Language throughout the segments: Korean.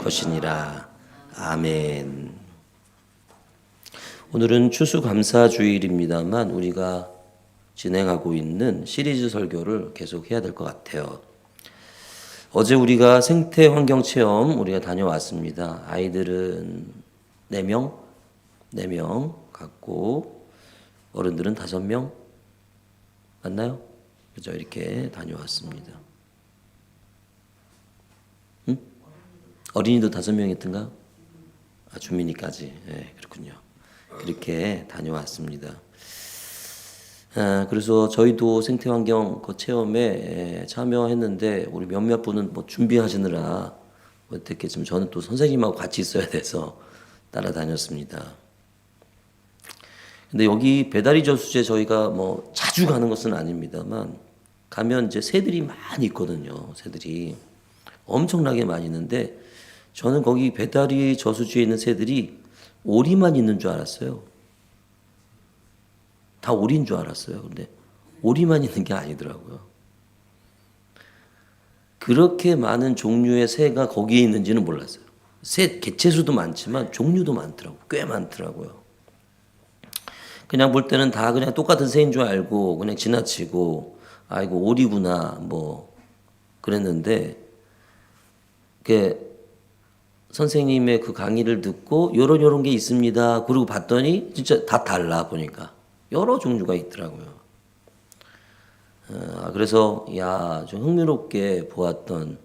것이니라. 아멘. 오늘은 추수감사주일입니다만 우리가 진행하고 있는 시리즈 설교를 계속 해야 될 것 같아요. 어제 우리가 생태환경체험 우리가 다녀왔습니다. 아이들은 4명 갔고 어른들은 5명 맞나요? 그죠? 이렇게 다녀왔습니다. 응? 어린이도 5명이었던가? 주민이까지. 네, 그렇군요. 그렇게 다녀왔습니다. 그래서 저희도 생태환경 그 체험에 참여했는데 우리 몇몇 분은 뭐 준비하시느라 어떻게 좀 저는 또 선생님하고 같이 있어야 돼서 따라다녔습니다. 근데 여기 배다리 저수지에 저희가 뭐 자주 가는 것은 아닙니다만 가면 이제 새들이 많이 있거든요. 새들이 엄청나게 많이 있는데 저는 거기 배다리 저수지에 있는 새들이 오리만 있는 줄 알았어요. 다 오리인 줄 알았어요. 근데 오리만 있는 게 아니더라고요. 그렇게 많은 종류의 새가 거기에 있는지는 몰랐어요. 새 개체수도 많지만 종류도 많더라고요. 꽤 많더라고요. 그냥 볼 때는 다 그냥 똑같은 새인 줄 알고 그냥 지나치고 아이고 오리구나 뭐 그랬는데 선생님의 그 강의를 듣고 요런 게 있습니다. 그리고 봤더니 진짜 다 달라 보니까 여러 종류가 있더라고요. 그래서 좀 흥미롭게 보았던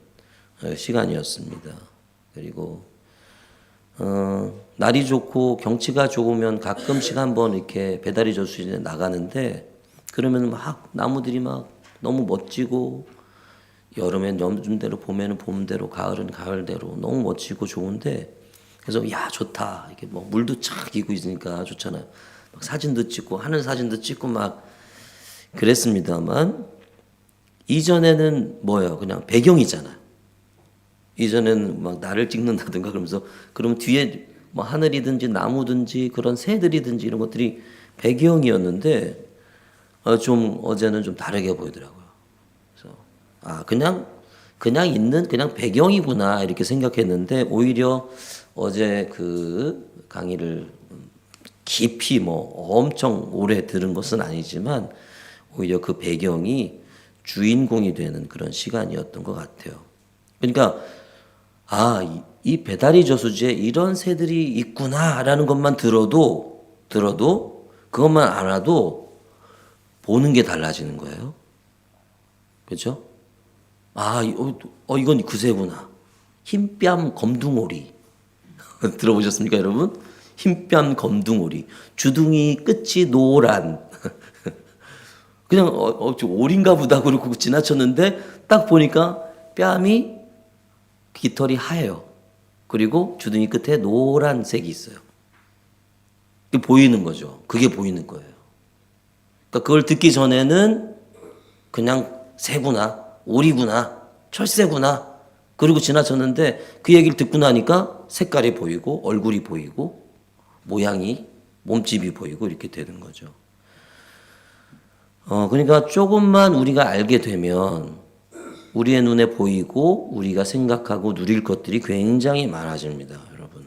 시간이었습니다. 그리고 날이 좋고 경치가 좋으면 가끔씩 한번 이렇게 배다리 저수지에 나가는데 그러면 막 나무들이 막 너무 멋지고 여름엔 여름대로 봄에는 봄대로 가을은 가을대로 너무 멋지고 좋은데 그래서 좋다 이렇게 뭐 물도 착 끼고 있으니까 좋잖아요. 막 사진도 찍고 하늘 사진도 찍고 막 그랬습니다만 이전에는 뭐예요? 그냥 배경이잖아요. 이전에는 막 나를 찍는다든가 그러면서 그럼 뒤에 뭐 하늘이든지 나무든지 그런 새들이든지 이런 것들이 배경이었는데 좀 어제는 좀 다르게 보이더라고요. 그래서 그냥 있는 그냥 배경이구나 이렇게 생각했는데 오히려 어제 그 강의를 깊이 뭐 엄청 오래 들은 것은 아니지만 오히려 그 배경이 주인공이 되는 그런 시간이었던 것 같아요. 그러니까 이 배다리 저수지에 이런 새들이 있구나라는 것만 들어도 그것만 알아도 보는 게 달라지는 거예요. 그렇죠? 이건 그 새구나. 흰뺨 검둥오리. 들어보셨습니까, 여러분? 흰뺨 검둥오리. 주둥이 끝이 노란. 그냥 오리인가 보다 그러고 지나쳤는데 딱 보니까 뺨이 깃털이 하얘요. 그리고 주둥이 끝에 노란색이 있어요. 그게 보이는 거죠. 그게 보이는 거예요. 그러니까 그걸 듣기 전에는 그냥 새구나, 오리구나, 철새구나 그리고 지나쳤는데 그 얘기를 듣고 나니까 색깔이 보이고 얼굴이 보이고 모양이 몸집이 보이고 이렇게 되는 거죠. 그러니까 조금만 우리가 알게 되면 우리의 눈에 보이고 우리가 생각하고 누릴 것들이 굉장히 많아집니다, 여러분.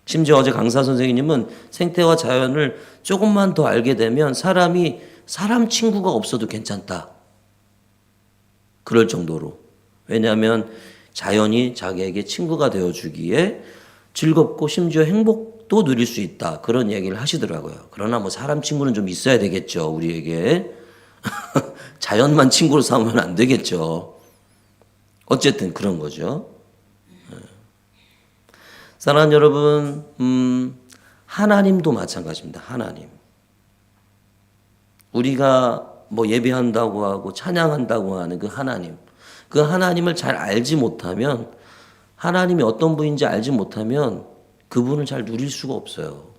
심지어 어제 강사 선생님은 생태와 자연을 조금만 더 알게 되면 사람 친구가 없어도 괜찮다. 그럴 정도로. 왜냐하면 자연이 자기에게 친구가 되어주기에 즐겁고 심지어 행복도 누릴 수 있다. 그런 얘기를 하시더라고요. 그러나 뭐 사람 친구는 좀 있어야 되겠죠, 우리에게. 자연만 친구로 삼으면 안 되겠죠. 어쨌든 그런 거죠. 사랑하는 여러분, 하나님도 마찬가지입니다. 하나님. 우리가 뭐 예배한다고 하고 찬양한다고 하는 그 하나님을 잘 알지 못하면 하나님이 어떤 분인지 알지 못하면 그분을 잘 누릴 수가 없어요.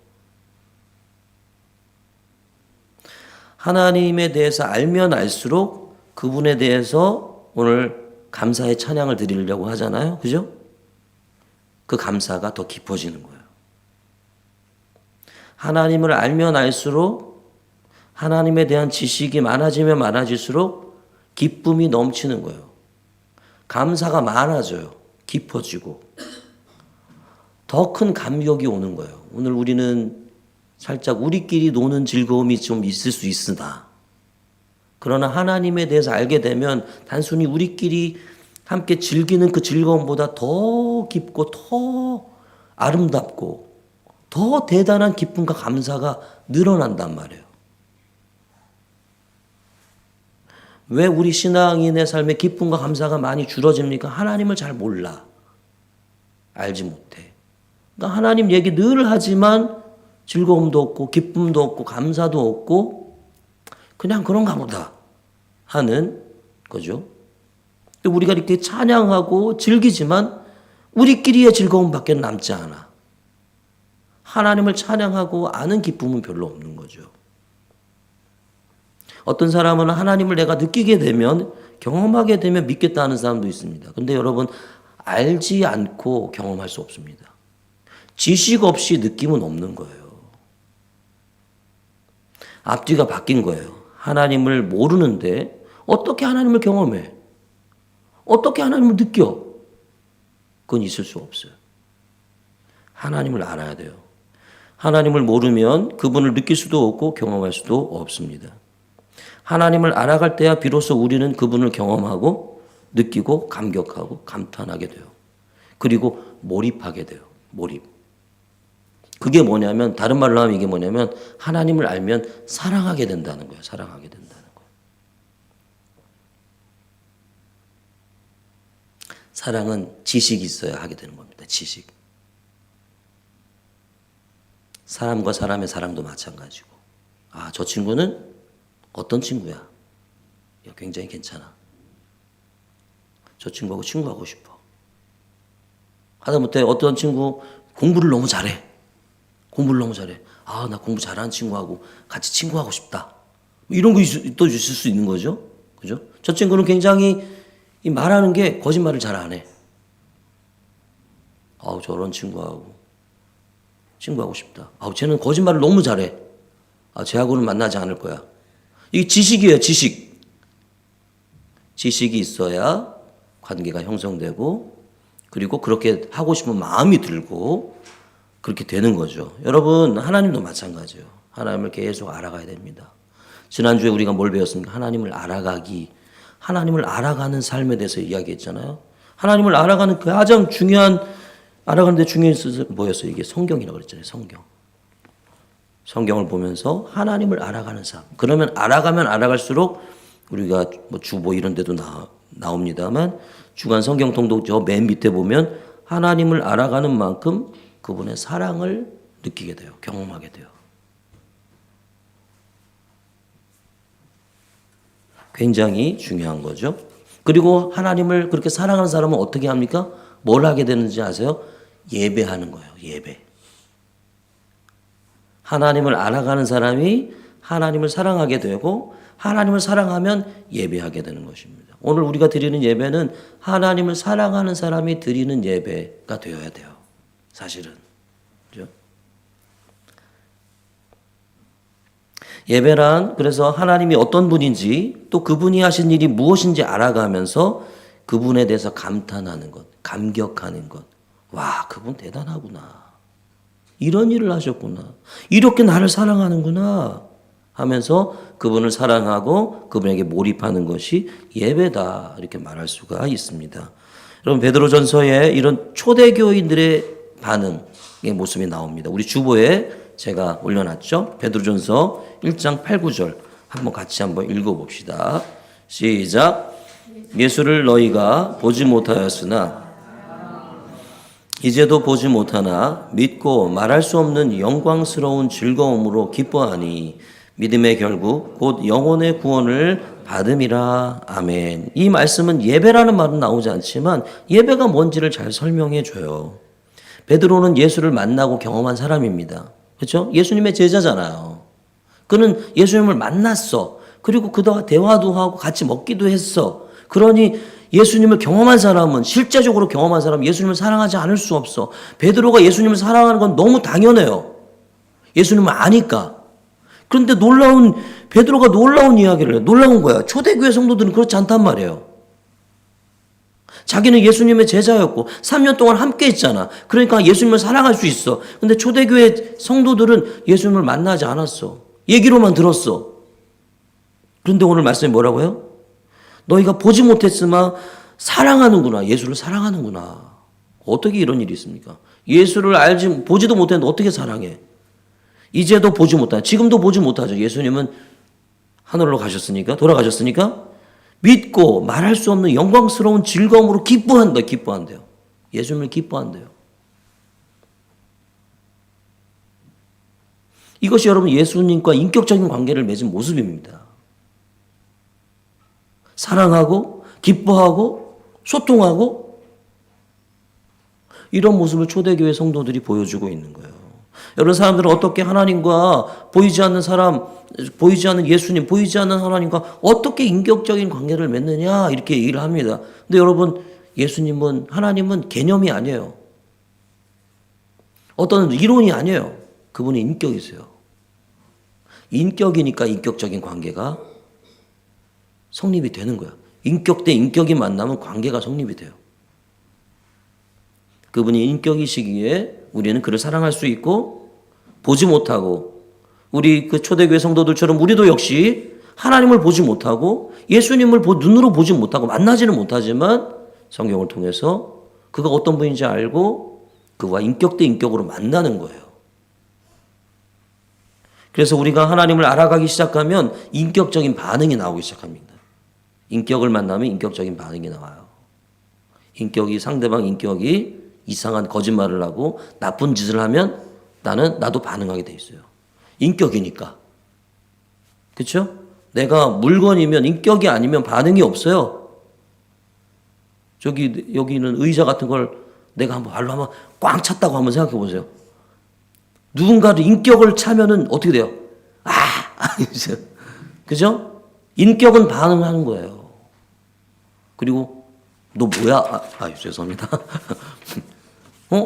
하나님에 대해서 알면 알수록 그분에 대해서 오늘 감사의 찬양을 드리려고 하잖아요. 그죠? 그 감사가 더 깊어지는 거예요. 하나님을 알면 알수록 하나님에 대한 지식이 많아지면 많아질수록 기쁨이 넘치는 거예요. 감사가 많아져요. 깊어지고. 더 큰 감격이 오는 거예요. 오늘 우리는 살짝 우리끼리 노는 즐거움이 좀 있을 수 있으나, 그러나 하나님에 대해서 알게 되면 단순히 우리끼리 함께 즐기는 그 즐거움보다 더 깊고 더 아름답고 더 대단한 기쁨과 감사가 늘어난단 말이에요. 왜 우리 신앙인의 삶에 기쁨과 감사가 많이 줄어집니까? 하나님을 잘 몰라. 알지 못해. 그러니까 하나님 얘기 늘 하지만 즐거움도 없고 기쁨도 없고 감사도 없고 그냥 그런가 보다 하는 거죠. 우리가 이렇게 찬양하고 즐기지만 우리끼리의 즐거움밖에 남지 않아. 하나님을 찬양하고 아는 기쁨은 별로 없는 거죠. 어떤 사람은 하나님을 내가 느끼게 되면, 경험하게 되면 믿겠다는 사람도 있습니다. 근데 여러분, 알지 않고 경험할 수 없습니다. 지식 없이 느낌은 없는 거예요. 앞뒤가 바뀐 거예요. 하나님을 모르는데 어떻게 하나님을 경험해? 어떻게 하나님을 느껴? 그건 있을 수 없어요. 하나님을 알아야 돼요. 하나님을 모르면 그분을 느낄 수도 없고 경험할 수도 없습니다. 하나님을 알아갈 때야 비로소 우리는 그분을 경험하고 느끼고 감격하고 감탄하게 돼요. 그리고 몰입하게 돼요. 몰입. 그게 뭐냐면, 다른 말로 하면 이게 뭐냐면 하나님을 알면 사랑하게 된다는 거예요. 사랑하게 된다는 거예요. 사랑은 지식이 있어야 하게 되는 겁니다. 지식. 사람과 사람의 사랑도 마찬가지고, 아, 저 친구는 어떤 친구야? 굉장히 괜찮아. 저 친구하고 친구하고 싶어. 하다못해 어떤 친구 공부를 너무 잘해. 공부를 너무 잘해. 아, 나 공부 잘하는 친구하고 같이 친구하고 싶다. 이런 거 또 있을 수 있는 거죠. 그죠? 저 친구는 굉장히 말하는 게 거짓말을 잘 안 해. 아우, 저런 친구하고 친구하고 싶다. 아우, 쟤는 거짓말을 너무 잘해. 아, 쟤하고는 만나지 않을 거야. 이게 지식이에요, 지식. 지식이 있어야 관계가 형성되고, 그리고 그렇게 하고 싶은 마음이 들고, 그렇게 되는 거죠. 여러분, 하나님도 마찬가지예요. 하나님을 계속 알아가야 됩니다. 지난주에 우리가 뭘 배웠습니까? 하나님을 알아가기, 하나님을 알아가는 삶에 대해서 이야기했잖아요. 하나님을 알아가는 가장 중요한, 알아가는 데 중요한 게 뭐였어요? 이게 성경이라고 그랬잖아요. 성경. 성경을 보면서 하나님을 알아가는 삶. 그러면 알아가면 알아갈수록 우리가 주보 이런 데도 나옵니다만, 주간 성경 통독 저 맨 밑에 보면 하나님을 알아가는 만큼 그분의 사랑을 느끼게 돼요. 경험하게 돼요. 굉장히 중요한 거죠. 그리고 하나님을 그렇게 사랑하는 사람은 어떻게 합니까? 뭘 하게 되는지 아세요? 예배하는 거예요. 예배. 하나님을 알아가는 사람이 하나님을 사랑하게 되고, 하나님을 사랑하면 예배하게 되는 것입니다. 오늘 우리가 드리는 예배는 하나님을 사랑하는 사람이 드리는 예배가 되어야 돼요. 사실은. 그렇죠? 예배란, 그래서 하나님이 어떤 분인지, 또 그분이 하신 일이 무엇인지 알아가면서 그분에 대해서 감탄하는 것, 감격하는 것. 와, 그분 대단하구나. 이런 일을 하셨구나. 이렇게 나를 사랑하는구나 하면서 그분을 사랑하고 그분에게 몰입하는 것이 예배다, 이렇게 말할 수가 있습니다. 여러분, 베드로전서에 이런 초대교인들의 반응의 모습이 나옵니다. 우리 주보에 제가 올려놨죠. 베드로전서 1장 8, 9절 한번 같이 한번 읽어봅시다. 시작. 예수를 너희가 보지 못하였으나 이제도 보지 못하나 믿고 말할 수 없는 영광스러운 즐거움으로 기뻐하니 믿음의 결국 곧 영혼의 구원을 받음이라. 아멘. 이 말씀은 예배라는 말은 나오지 않지만 예배가 뭔지를 잘 설명해 줘요. 베드로는 예수를 만나고 경험한 사람입니다. 그렇죠? 예수님의 제자잖아요. 그는 예수님을 만났어. 그리고 그와 대화도 하고 같이 먹기도 했어. 그러니 예수님을 경험한 사람은, 실제적으로 경험한 사람은 예수님을 사랑하지 않을 수 없어. 베드로가 예수님을 사랑하는 건 너무 당연해요. 예수님을 아니까. 그런데 베드로가 놀라운 이야기를 해요. 놀라운 거야. 초대교회 성도들은 그렇지 않단 말이에요. 자기는 예수님의 제자였고 3년 동안 함께 했잖아. 그러니까 예수님을 사랑할 수 있어. 근데 초대교회 성도들은 예수님을 만나지 않았어. 얘기로만 들었어. 그런데 오늘 말씀이 뭐라고요? 너희가 보지 못했으나 사랑하는구나. 예수를 사랑하는구나. 어떻게 이런 일이 있습니까? 예수를 보지도 못했는데 어떻게 사랑해? 이제도 보지 못하죠. 지금도 보지 못하죠. 예수님은 하늘로 가셨으니까, 돌아가셨으니까 믿고 말할 수 없는 영광스러운 즐거움으로 기뻐한대요. 예수님을 기뻐한대요. 이것이 여러분 예수님과 인격적인 관계를 맺은 모습입니다. 사랑하고 기뻐하고 소통하고 이런 모습을 초대교회 성도들이 보여주고 있는 거예요. 여러분 사람들은 어떻게 하나님과 보이지 않는 예수님, 보이지 않는 하나님과 어떻게 인격적인 관계를 맺느냐 이렇게 얘기를 합니다. 근데 여러분 하나님은 개념이 아니에요. 어떤 이론이 아니에요. 그분이 인격이세요. 인격이니까 인격적인 관계가 성립이 되는 거야. 인격 대 인격이 만나면 관계가 성립이 돼요. 그분이 인격이시기에 우리는 그를 사랑할 수 있고 보지 못하고 우리 그 초대교회 성도들처럼 우리도 역시 하나님을 보지 못하고 예수님을 눈으로 보지 못하고 만나지는 못하지만 성경을 통해서 그가 어떤 분인지 알고 그와 인격 대 인격으로 만나는 거예요. 그래서 우리가 하나님을 알아가기 시작하면 인격적인 반응이 나오기 시작합니다. 인격을 만나면 인격적인 반응이 나와요. 상대방 인격이 이상한 거짓말을 하고 나쁜 짓을 하면 나도 반응하게 돼 있어요. 인격이니까. 그렇죠? 내가 물건이면 인격이 아니면 반응이 없어요. 여기는 의자 같은 걸 내가 발로 한번 꽉 찼다고 한번 생각해 보세요. 누군가를 인격을 차면은 어떻게 돼요? 그죠? 인격은 반응하는 거예요. 그리고 너 뭐야? 죄송합니다.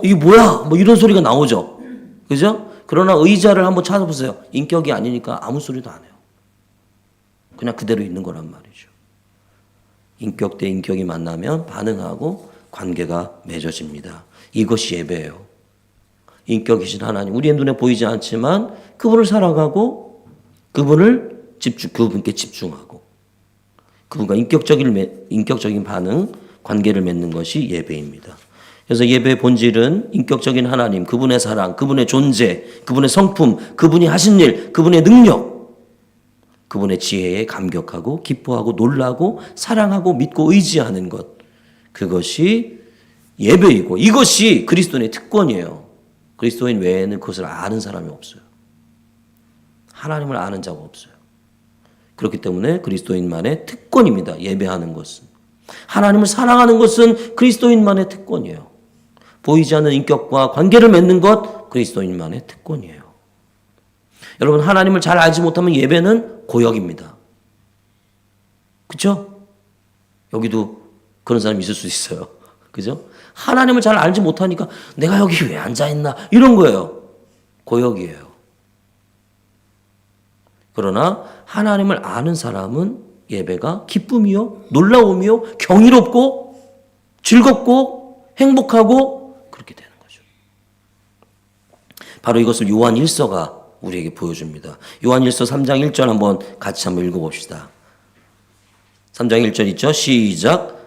이게 뭐야? 뭐 이런 소리가 나오죠. 그죠? 그러나 의자를 한번 찾아보세요. 인격이 아니니까 아무 소리도 안 해요. 그냥 그대로 있는 거란 말이죠. 인격 대 인격이 만나면 반응하고 관계가 맺어집니다. 이것이 예배예요. 인격이신 하나님, 우리의 눈에 보이지 않지만 그분을 살아가고 그분께 집중하고 그분과 인격적인 반응, 관계를 맺는 것이 예배입니다. 그래서 예배의 본질은 인격적인 하나님, 그분의 사랑, 그분의 존재, 그분의 성품, 그분이 하신 일, 그분의 능력, 그분의 지혜에 감격하고 기뻐하고 놀라고 사랑하고 믿고 의지하는 것, 그것이 예배이고 이것이 그리스도인의 특권이에요. 그리스도인 외에는 그것을 아는 사람이 없어요. 하나님을 아는 자가 없어요. 그렇기 때문에 그리스도인만의 특권입니다. 예배하는 것은. 하나님을 사랑하는 것은 그리스도인만의 특권이에요. 보이지 않는 인격과 관계를 맺는 것 그리스도인만의 특권이에요. 여러분 하나님을 잘 알지 못하면 예배는 고역입니다. 그렇죠? 여기도 그런 사람이 있을 수 있어요. 그죠? 하나님을 잘 알지 못하니까 내가 여기 왜 앉아있나 이런 거예요. 고역이에요. 그러나 하나님을 아는 사람은 예배가 기쁨이요, 놀라움이요, 경이롭고 즐겁고 행복하고 그렇게 되는 거죠. 바로 이것을 요한 1서가 우리에게 보여줍니다. 요한 1서 3장 1절 한번 같이 한번 읽어봅시다. 3장 1절 있죠? 시작.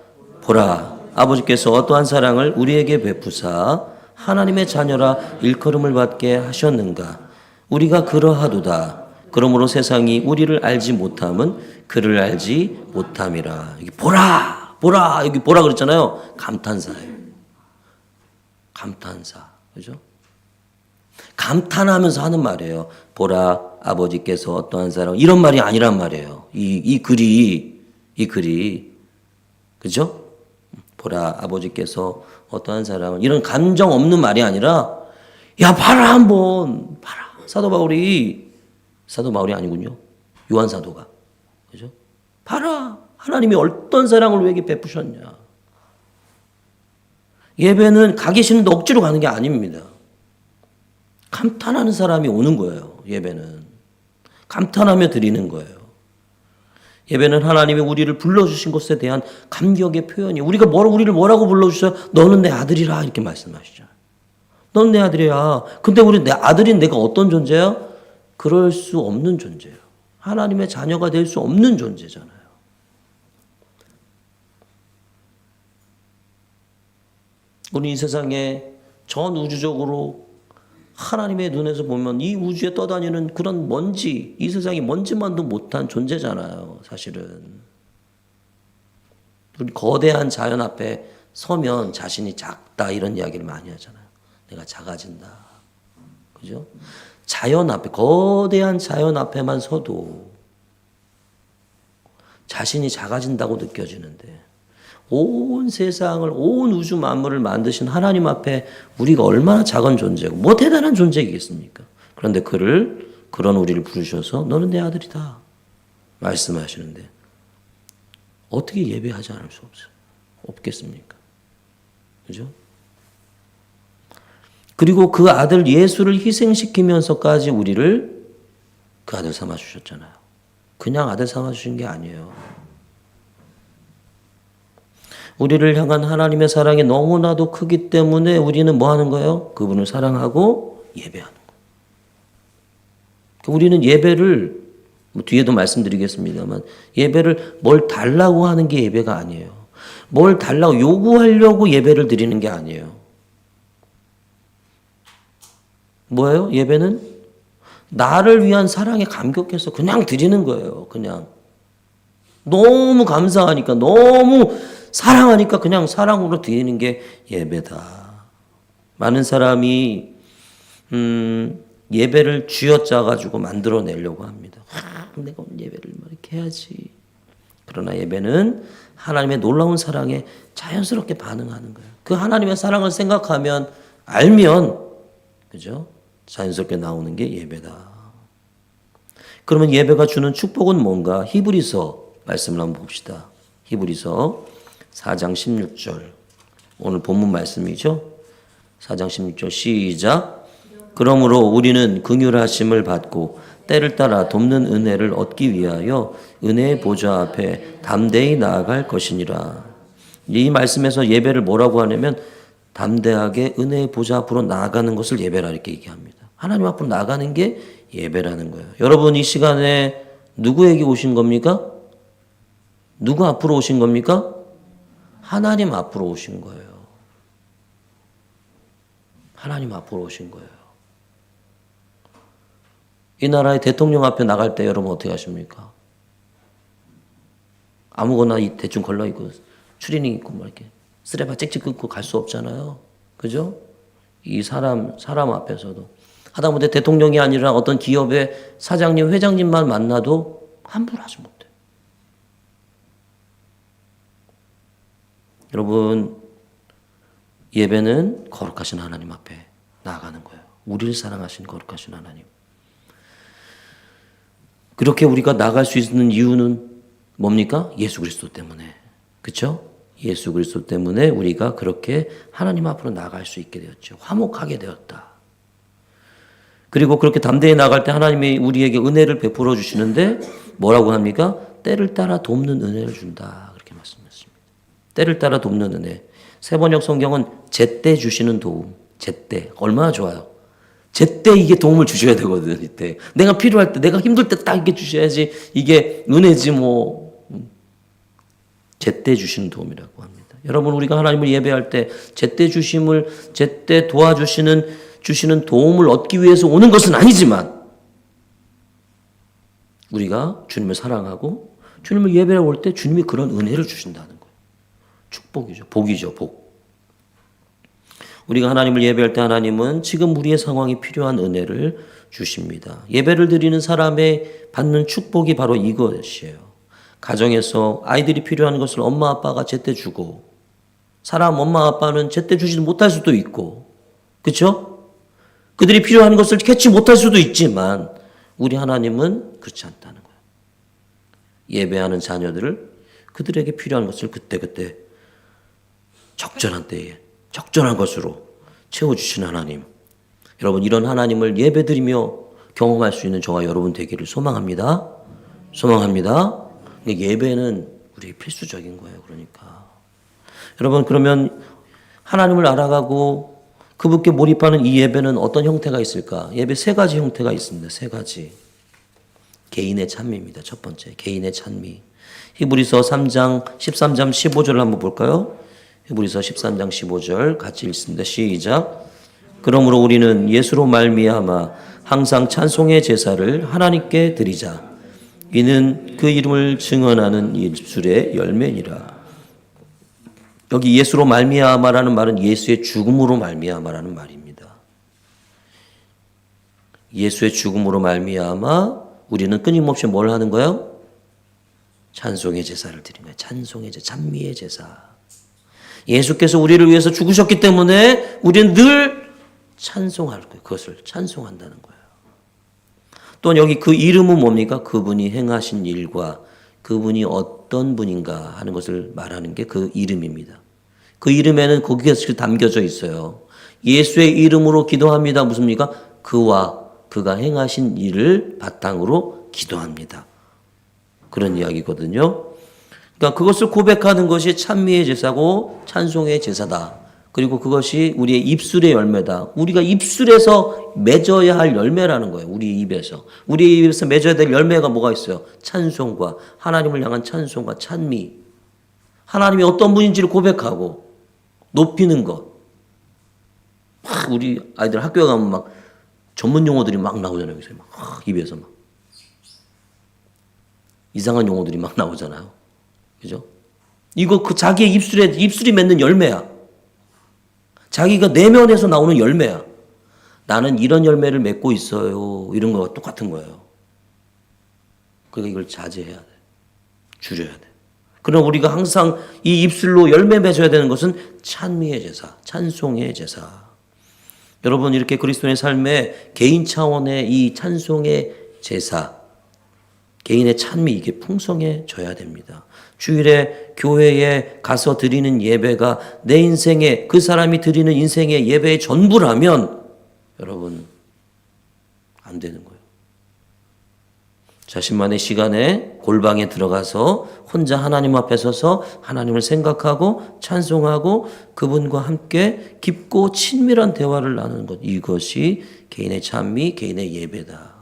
보라, 아버지께서 어떠한 사랑을 우리에게 베푸사 하나님의 자녀라 일컬음을 받게 하셨는가. 우리가 그러하도다. 그러므로 세상이 우리를 알지 못함은 그를 알지 못함이라. 여기 보라, 보라, 여기 보라 그랬잖아요. 감탄사예요. 감탄사, 그죠? 감탄하면서 하는 말이에요. 보라, 아버지께서 어떠한 사랑, 이런 말이 아니란 말이에요. 이 글이, 그죠? 보라, 아버지께서 어떠한 사랑을, 이런 감정 없는 말이 아니라, 야, 봐라, 한번, 봐라. 사도 바울이 아니군요. 요한 사도가. 그죠? 봐라. 하나님이 어떤 사랑을 우리에게 베푸셨냐. 예배는 가 계시는데 억지로 가는 게 아닙니다. 감탄하는 사람이 오는 거예요. 예배는. 감탄하며 드리는 거예요. 예배는 하나님이 우리를 불러주신 것에 대한 감격의 표현이. 우리를 뭐라고 불러주셔요? 너는 내 아들이라 이렇게 말씀하시죠. 넌 내 아들이야. 근데 내 아들인 내가 어떤 존재야? 그럴 수 없는 존재예요. 하나님의 자녀가 될 수 없는 존재잖아요. 우리 이 세상에 전 우주적으로 하나님의 눈에서 보면 이 우주에 떠다니는 그런 먼지, 이 세상이 먼지만도 못한 존재잖아요, 사실은. 우리 거대한 자연 앞에 서면 자신이 작다 이런 이야기를 많이 하잖아요. 내가 작아진다. 그죠? 자연 앞에, 거대한 자연 앞에만 서도 자신이 작아진다고 느껴지는데 온 세상을, 온 우주 만물을 만드신 하나님 앞에 우리가 얼마나 작은 존재고 뭐 대단한 존재이겠습니까? 그런데 그런 우리를 부르셔서 너는 내 아들이다 말씀하시는데 어떻게 예배하지 않을 수 없겠습니까? 그죠? 그리고 그 아들 예수를 희생시키면서까지 우리를 그 아들 삼아 주셨잖아요. 그냥 아들 삼아 주신 게 아니에요. 우리를 향한 하나님의 사랑이 너무나도 크기 때문에 우리는 뭐 하는 거예요? 그분을 사랑하고 예배하는 거예요. 우리는 예배를 뒤에도 말씀드리겠습니다만 예배를 뭘 달라고 하는 게 예배가 아니에요. 뭘 달라고 요구하려고 예배를 드리는 게 아니에요. 뭐예요? 예배는 나를 위한 사랑에 감격해서 그냥 드리는 거예요. 그냥 너무 감사하니까, 너무 사랑하니까 그냥 사랑으로 드리는 게 예배다. 많은 사람이 예배를 쥐어짜가지고 만들어내려고 합니다. 내가 오늘 예배를 이렇게 해야지. 그러나 예배는 하나님의 놀라운 사랑에 자연스럽게 반응하는 거예요. 그 하나님의 사랑을 생각하면, 알면, 그죠? 자연스럽게 나오는 게 예배다. 그러면 예배가 주는 축복은 뭔가? 히브리서 말씀을 한번 봅시다. 히브리서 4장 16절. 오늘 본문 말씀이죠. 4장 16절 시작. 그러므로 우리는 긍휼하심을 받고 때를 따라 돕는 은혜를 얻기 위하여 은혜의 보좌 앞에 담대히 나아갈 것이니라. 이 말씀에서 예배를 뭐라고 하냐면 담대하게 은혜의 보좌 앞으로 나아가는 것을 예배라 이렇게 얘기합니다. 하나님 앞으로 나아가는 게 예배라는 거예요. 여러분 이 시간에 누구에게 오신 겁니까? 누구 앞으로 오신 겁니까? 하나님 앞으로 오신 거예요. 하나님 앞으로 오신 거예요. 이 나라의 대통령 앞에 나갈 때 여러분 어떻게 하십니까? 아무거나 대충 걸러입고 추리닝 입고 뭐 이렇게 쓰레바 찍찍 끊고 갈 수 없잖아요. 그죠? 이 사람 앞에서도. 하다못해 대통령이 아니라 어떤 기업의 사장님, 회장님만 만나도 함부로 하지 못해요. 여러분, 예배는 거룩하신 하나님 앞에 나아가는 거예요. 우리를 사랑하신 거룩하신 하나님. 그렇게 우리가 나갈 수 있는 이유는 뭡니까? 예수 그리스도 때문에. 그렇죠? 예수 그리스도 때문에 우리가 그렇게 하나님 앞으로 나갈 수 있게 되었죠. 화목하게 되었다. 그리고 그렇게 담대히 나갈 때 하나님이 우리에게 은혜를 베풀어 주시는데 뭐라고 합니까? 때를 따라 돕는 은혜를 준다. 그렇게 말씀했습니다. 때를 따라 돕는 은혜. 세번역 성경은 제때 주시는 도움. 제때. 얼마나 좋아요. 제때 이게 도움을 주셔야 되거든. 이때. 내가 필요할 때, 내가 힘들 때 딱 이렇게 주셔야지 이게 은혜지 뭐. 제때 주시는 도움이라고 합니다. 여러분 우리가 하나님을 예배할 때 제때 주시는 도움을 얻기 위해서 오는 것은 아니지만 우리가 주님을 사랑하고 주님을 예배하러 올 때 주님이 그런 은혜를 주신다는 거예요. 축복이죠. 복이죠. 복. 우리가 하나님을 예배할 때 하나님은 지금 우리의 상황이 필요한 은혜를 주십니다. 예배를 드리는 사람의 받는 축복이 바로 이것이에요. 가정에서 아이들이 필요한 것을 엄마 아빠가 제때 주고 사람 엄마 아빠는 제때 주지 못할 수도 있고 그렇죠? 그들이 필요한 것을 캐치 못할 수도 있지만 우리 하나님은 그렇지 않다는 거예요. 예배하는 자녀들을 그들에게 필요한 것을 그때그때 적절한 때에 적절한 것으로 채워주시는 하나님. 여러분 이런 하나님을 예배드리며 경험할 수 있는 저와 여러분 되기를 소망합니다. 소망합니다. 예배는 우리의 필수적인 거예요. 그러니까 여러분, 그러면 하나님을 알아가고 그분께 몰입하는 이 예배는 어떤 형태가 있을까? 예배 세 가지 형태가 있습니다. 세 가지. 개인의 찬미입니다. 첫 번째, 개인의 찬미. 히브리서 3장 13장 15절을 한번 볼까요? 히브리서 13장 15절 같이 읽습니다. 시작. 그러므로 우리는 예수로 말미암아 항상 찬송의 제사를 하나님께 드리자. 이는 그 이름을 증언하는 입술의 열매니라. 여기 예수로 말미암아라는 말은 예수의 죽음으로 말미암아라는 말입니다. 예수의 죽음으로 말미암아 우리는 끊임없이 뭘 하는 거예요? 찬송의 제사를 드리는 거예요. 찬송의 제사, 찬미의 제사. 예수께서 우리를 위해서 죽으셨기 때문에 우리는 늘 찬송할 거예요. 그것을 찬송한다는 거예요. 또 여기 그 이름은 뭡니까? 그분이 행하신 일과 그분이 어떤 분인가 하는 것을 말하는 게 그 이름입니다. 그 이름에는 거기에 담겨져 있어요. 예수의 이름으로 기도합니다. 무슨입니까? 그와 그가 행하신 일을 바탕으로 기도합니다. 그런 이야기거든요. 그러니까 그것을 고백하는 것이 찬미의 제사고 찬송의 제사다. 그리고 그것이 우리의 입술의 열매다. 우리가 입술에서 맺어야 할 열매라는 거예요. 우리 입에서. 우리 입에서 맺어야 될 열매가 뭐가 있어요? 찬송과 하나님을 향한 찬송과 찬미. 하나님이 어떤 분인지를 고백하고 높이는 것. 막 우리 아이들 학교에 가면 막 전문 용어들이 막 나오잖아요. 막 입에서 막. 이상한 용어들이 막 나오잖아요. 그죠? 이거 그 자기의 입술이 맺는 열매야. 자기가 내면에서 나오는 열매야. 나는 이런 열매를 맺고 있어요. 이런 거와 똑같은 거예요. 그러니까 이걸 자제해야 돼. 줄여야 돼. 그럼 우리가 항상 이 입술로 열매 맺어야 되는 것은 찬미의 제사, 찬송의 제사. 여러분, 이렇게 그리스도의 삶에 개인 차원의 이 찬송의 제사, 개인의 찬미, 이게 풍성해져야 됩니다. 주일에 교회에 가서 드리는 예배가 내 인생에, 그 사람이 드리는 인생의 예배의 전부라면 여러분 안 되는 거예요. 자신만의 시간에 골방에 들어가서 혼자 하나님 앞에 서서 하나님을 생각하고 찬송하고 그분과 함께 깊고 친밀한 대화를 나누는 것, 이것이 개인의 찬미, 개인의 예배다.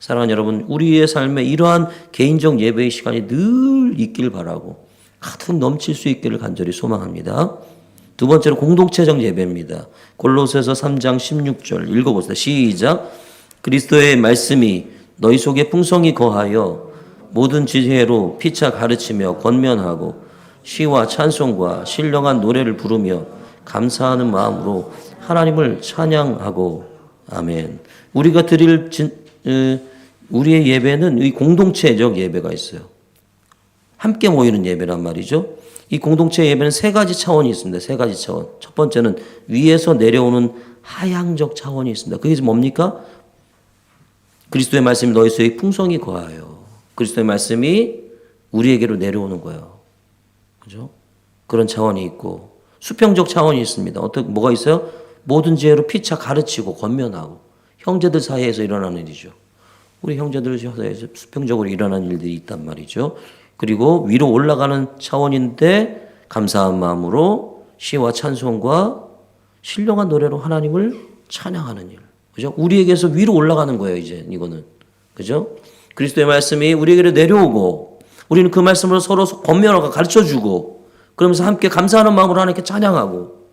사랑하는 여러분, 우리의 삶에 이러한 개인적 예배의 시간이 늘 있길 바라고 가득 넘칠 수 있기를 간절히 소망합니다. 두 번째로 공동체적 예배입니다. 골로새서 3장 16절 읽어보세요. 시작. 그리스도의 말씀이 너희 속에 풍성히 거하여 모든 지혜로 피차 가르치며 권면하고 시와 찬송과 신령한 노래를 부르며 감사하는 마음으로 하나님을 찬양하고. 아멘. 우리가 드릴 우리의 예배는 이 공동체적 예배가 있어요. 함께 모이는 예배란 말이죠. 이 공동체 예배는 세 가지 차원이 있습니다. 세 가지 차원. 첫 번째는 위에서 내려오는 하향적 차원이 있습니다. 그게 뭡니까? 그리스도의 말씀이 너희 속에 풍성히 거하여. 그리스도의 말씀이 우리에게로 내려오는 거예요. 그죠? 그런 차원이 있고, 수평적 차원이 있습니다. 뭐가 있어요? 모든 지혜로 피차 가르치고 권면하고, 형제들 사이에서 일어나는 일이죠. 우리 형제들 사이에서 수평적으로 일어나는 일들이 있단 말이죠. 그리고 위로 올라가는 차원인데 감사한 마음으로 시와 찬송과 신령한 노래로 하나님을 찬양하는 일. 그죠? 우리에게서 위로 올라가는 거예요, 이제 이거는. 그죠? 그리스도의 말씀이 우리에게로 내려오고 우리는 그 말씀으로 서로 권면하고 가르쳐 주고 그러면서 함께 감사하는 마음으로 하나님께 찬양하고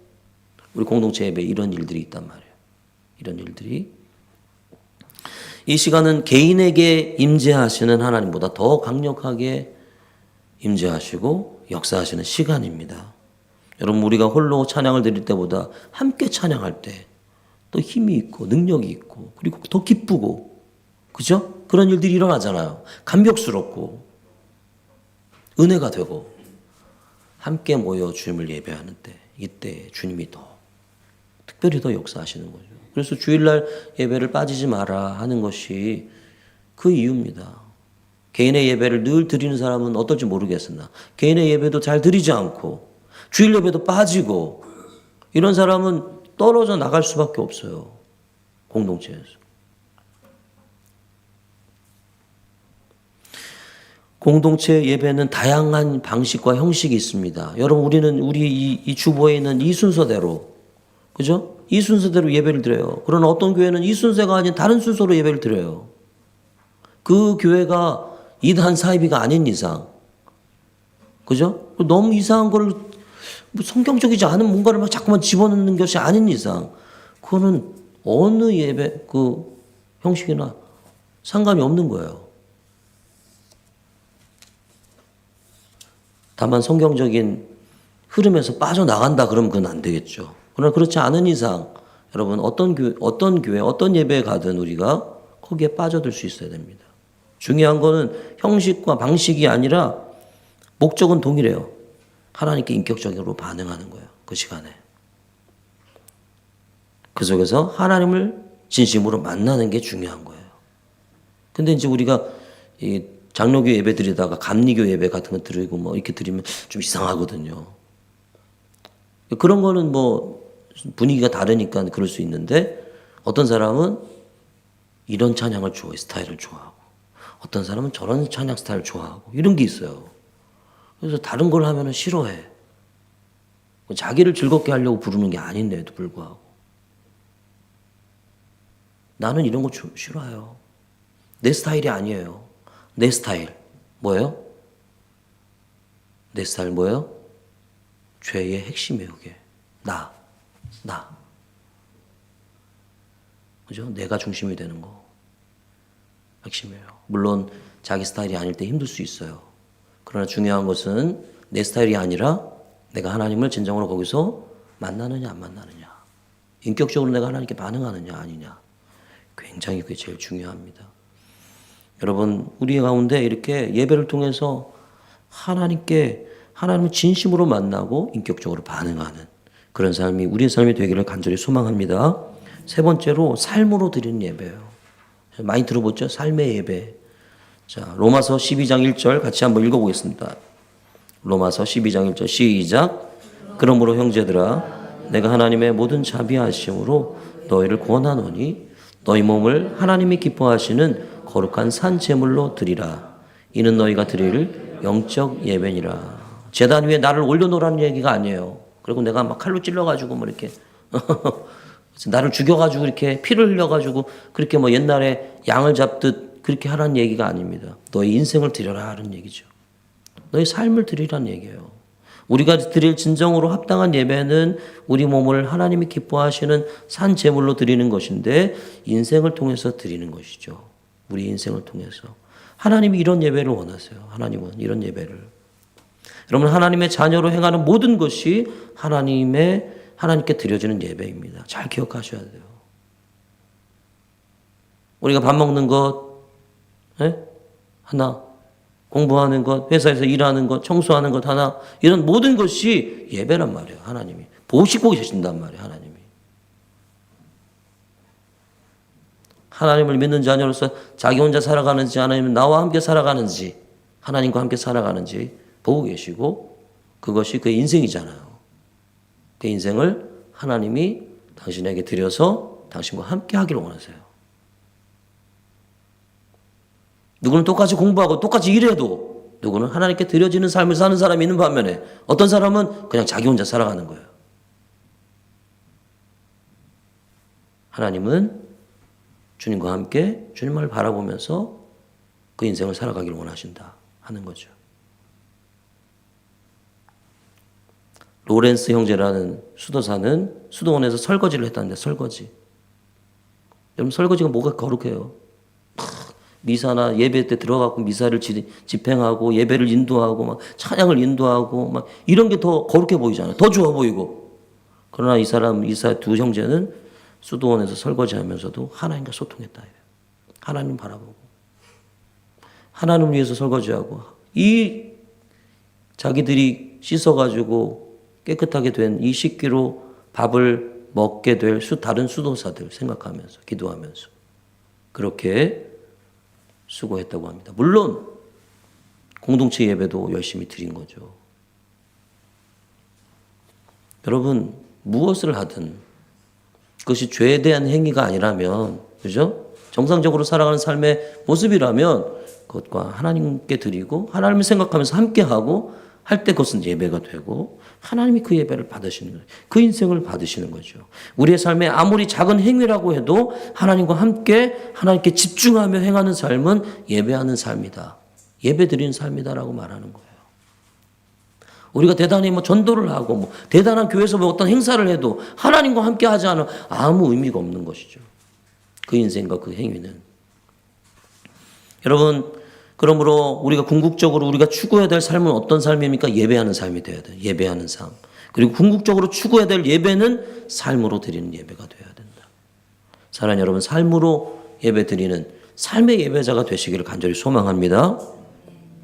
우리 공동체 예배에 이런 일들이 있단 말이에요. 이런 일들이. 이 시간은 개인에게 임재하시는 하나님보다 더 강력하게 임재하시고 역사하시는 시간입니다. 여러분, 우리가 홀로 찬양을 드릴 때보다 함께 찬양할 때 또 힘이 있고 능력이 있고 그리고 더 기쁘고, 그죠? 그런 일들이 일어나잖아요. 감격스럽고 은혜가 되고 함께 모여 주님을 예배하는 때, 이때 주님이 더 특별히 더 역사하시는 거죠. 그래서 주일날 예배를 빠지지 마라 하는 것이 그 이유입니다. 개인의 예배를 늘 드리는 사람은 어떨지 모르겠으나 개인의 예배도 잘 드리지 않고 주일 예배도 빠지고 이런 사람은 떨어져 나갈 수밖에 없어요. 공동체에서. 공동체 예배는 다양한 방식과 형식이 있습니다. 여러분, 우리 이 주보에 있는 이 순서대로, 그죠? 이 순서대로 예배를 드려요. 그러나 어떤 교회는 이 순서가 아닌 다른 순서로 예배를 드려요. 그 교회가 이단 사이비가 아닌 이상, 그죠? 너무 이상한 거를 성경적이지 않은 뭔가를 막 자꾸만 집어넣는 것이 아닌 이상, 그거는 어느 예배 그 형식이나 상관이 없는 거예요. 다만 성경적인 흐름에서 빠져나간다 그러면 그건 안 되겠죠. 그러나 그렇지 않은 이상 여러분 어떤 교회, 어떤 예배에 가든 우리가 거기에 빠져들 수 있어야 됩니다. 중요한 거는 형식과 방식이 아니라 목적은 동일해요. 하나님께 인격적으로 반응하는 거예요. 그 시간에. 그 속에서 하나님을 진심으로 만나는 게 중요한 거예요. 근데 이제 우리가 이 장로교 예배 드리다가 감리교 예배 같은 거 드리고 뭐 이렇게 드리면 좀 이상하거든요. 그런 거는 뭐 분위기가 다르니까 그럴 수 있는데 어떤 사람은 이런 찬양을 좋아해, 스타일을 좋아하고 어떤 사람은 저런 찬양 스타일을 좋아하고 이런 게 있어요. 그래서 다른 걸 하면 싫어해. 자기를 즐겁게 하려고 부르는 게 아닌데도 불구하고 나는 이런 거 싫어해요. 내 스타일이 아니에요. 내 스타일 뭐예요? 내 스타일 뭐예요? 죄의 핵심이에요. 그게 나 그죠? 내가 중심이 되는 거 핵심이에요. 물론 자기 스타일이 아닐 때 힘들 수 있어요. 그러나 중요한 것은 내 스타일이 아니라 내가 하나님을 진정으로 거기서 만나느냐 안 만나느냐, 인격적으로 내가 하나님께 반응하느냐 아니냐, 굉장히 그게 제일 중요합니다. 여러분, 우리 가운데 이렇게 예배를 통해서 하나님을 진심으로 만나고 인격적으로 반응하는 그런 삶이 우리의 삶이 되기를 간절히 소망합니다. 세 번째로 삶으로 드리는 예배예요. 많이 들어보죠? 삶의 예배. 자, 로마서 12장 1절 같이 한번 읽어보겠습니다. 로마서 12장 1절 시작. 그러므로 형제들아 내가 하나님의 모든 자비하심으로 너희를 권하노니 너희 몸을 하나님이 기뻐하시는 거룩한 산 제물로 드리라. 이는 너희가 드릴 영적 예배니라. 제단 위에 나를 올려놓으라는 얘기가 아니에요. 그리고 내가 막 칼로 찔러가지고 뭐 이렇게 나를 죽여가지고 이렇게 피를 흘려가지고 그렇게 뭐 옛날에 양을 잡듯 그렇게 하라는 얘기가 아닙니다. 너희 인생을 드려라 하는 얘기죠. 너희 삶을 드리라는 얘기예요. 우리가 드릴 진정으로 합당한 예배는 우리 몸을 하나님이 기뻐하시는 산 제물로 드리는 것인데 인생을 통해서 드리는 것이죠. 우리 인생을 통해서. 하나님이 이런 예배를 원하세요. 하나님은 이런 예배를. 여러분, 하나님의 자녀로 행하는 모든 것이 하나님께 드려지는 예배입니다. 잘 기억하셔야 돼요. 우리가 밥 먹는 것 하나, 공부하는 것, 회사에서 일하는 것, 청소하는 것 하나, 이런 모든 것이 예배란 말이에요. 하나님이 보시고 계신단 말이에요. 하나님을 믿는 자녀로서 자기 혼자 살아가는지 아니면 나와 함께 살아가는지, 하나님과 함께 살아가는지 보고 계시고, 그것이 그의 인생이잖아요. 그 인생을 하나님이 당신에게 드려서 당신과 함께 하기를 원하세요. 누구는 똑같이 공부하고 똑같이 일해도 누구는 하나님께 드려지는 삶을 사는 사람이 있는 반면에 어떤 사람은 그냥 자기 혼자 살아가는 거예요. 하나님은 주님과 함께 주님을 바라보면서 그 인생을 살아가기를 원하신다 하는 거죠. 로렌스 형제라는 수도사는 수도원에서 설거지를 했다는데 설거지. 여러분 설거지가 뭐가 거룩해요. 미사나 예배 때 들어가고 미사를 집행하고 예배를 인도하고 막 찬양을 인도하고 막 이런 게 더 거룩해 보이잖아요. 더 좋아 보이고. 그러나 이 두 형제는 수도원에서 설거지하면서도 하나님과 소통했다. 하나님 바라보고 하나님을 위해서 설거지하고 이 자기들이 씻어가지고 깨끗하게 된 이 식기로 밥을 먹게 될 다른 수도사들 생각하면서 기도하면서 그렇게 수고했다고 합니다. 물론 공동체 예배도 열심히 드린 거죠. 여러분 무엇을 하든 그것이 죄에 대한 행위가 아니라면, 그죠? 정상적으로 살아가는 삶의 모습이라면 그것과 하나님께 드리고 하나님을 생각하면서 함께하고 할 때 그것은 예배가 되고 하나님이 그 예배를 받으시는 거예요. 그 인생을 받으시는 거죠. 우리의 삶에 아무리 작은 행위라고 해도 하나님과 함께 하나님께 집중하며 행하는 삶은 예배하는 삶이다. 예배 드리는 삶이다라고 말하는 거예요. 우리가 대단히 전도를 하고 대단한 교회에서 어떤 행사를 해도 하나님과 함께 하지 않으면 아무 의미가 없는 것이죠. 그 인생과 그 행위는. 여러분, 그러므로 우리가 궁극적으로 우리가 추구해야 될 삶은 어떤 삶입니까? 예배하는 삶이 되어야 돼요. 예배하는 삶. 그리고 궁극적으로 추구해야 될 예배는 삶으로 드리는 예배가 되어야 된다. 사랑하는 여러분, 삶으로 예배 드리는 삶의 예배자가 되시기를 간절히 소망합니다.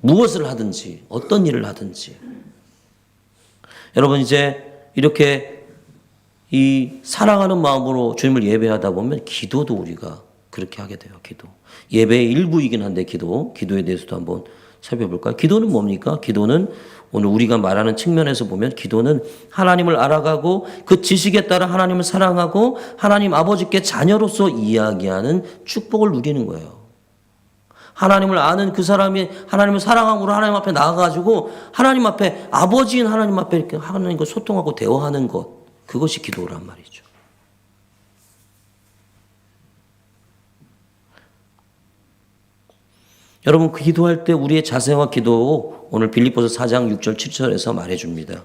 무엇을 하든지 어떤 일을 하든지. 여러분 이제 이렇게 이 사랑하는 마음으로 주님을 예배하다 보면 기도도 우리가 그렇게 하게 돼요. 기도. 예배의 일부이긴 한데 기도에 대해서도 한번 살펴볼까요? 기도는 뭡니까? 기도는 오늘 우리가 말하는 측면에서 보면 기도는 하나님을 알아가고 그 지식에 따라 하나님을 사랑하고 하나님 아버지께 자녀로서 이야기하는 축복을 누리는 거예요. 하나님을 아는 그 사람이 하나님을 사랑함으로 하나님 앞에 나아가지고 하나님 앞에 아버지인 하나님 앞에 이렇게 하나님과 소통하고 대화하는 것, 그것이 기도란 말이죠. 여러분 그 기도할 때 우리의 자세와 기도 오늘 빌립보서 4장 6절 7절에서 말해줍니다.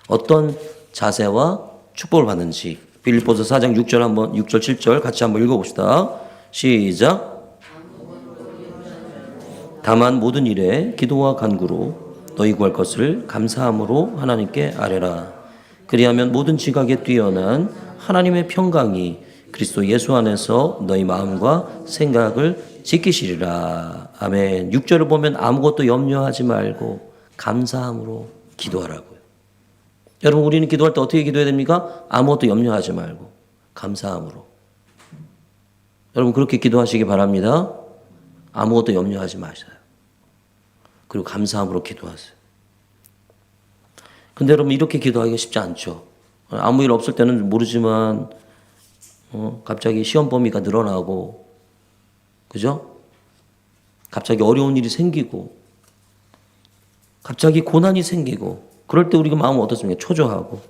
어떤 자세와 축복을 받는지 빌립보서 4장 6절 7절 같이 한번 읽어봅시다. 시작. 다만 모든 일에 기도와 간구로 너희 구할 것을 감사함으로 하나님께 아뢰라. 그리하면 모든 지각에 뛰어난 하나님의 평강이 그리스도 예수 안에서 너희 마음과 생각을 지키시리라. 아멘. 6절을 보면 아무것도 염려하지 말고 감사함으로 기도하라고요. 여러분 우리는 기도할 때 어떻게 기도해야 됩니까? 아무것도 염려하지 말고 감사함으로. 여러분 그렇게 기도하시기 바랍니다. 아무것도 염려하지 마세요. 그리고 감사함으로 기도하세요. 근데 여러분 이렇게 기도하기가 쉽지 않죠. 아무 일 없을 때는 모르지만 갑자기 시험 범위가 늘어나고 그죠? 갑자기 어려운 일이 생기고 갑자기 고난이 생기고 그럴 때 우리가 마음은 어떻습니까? 초조하고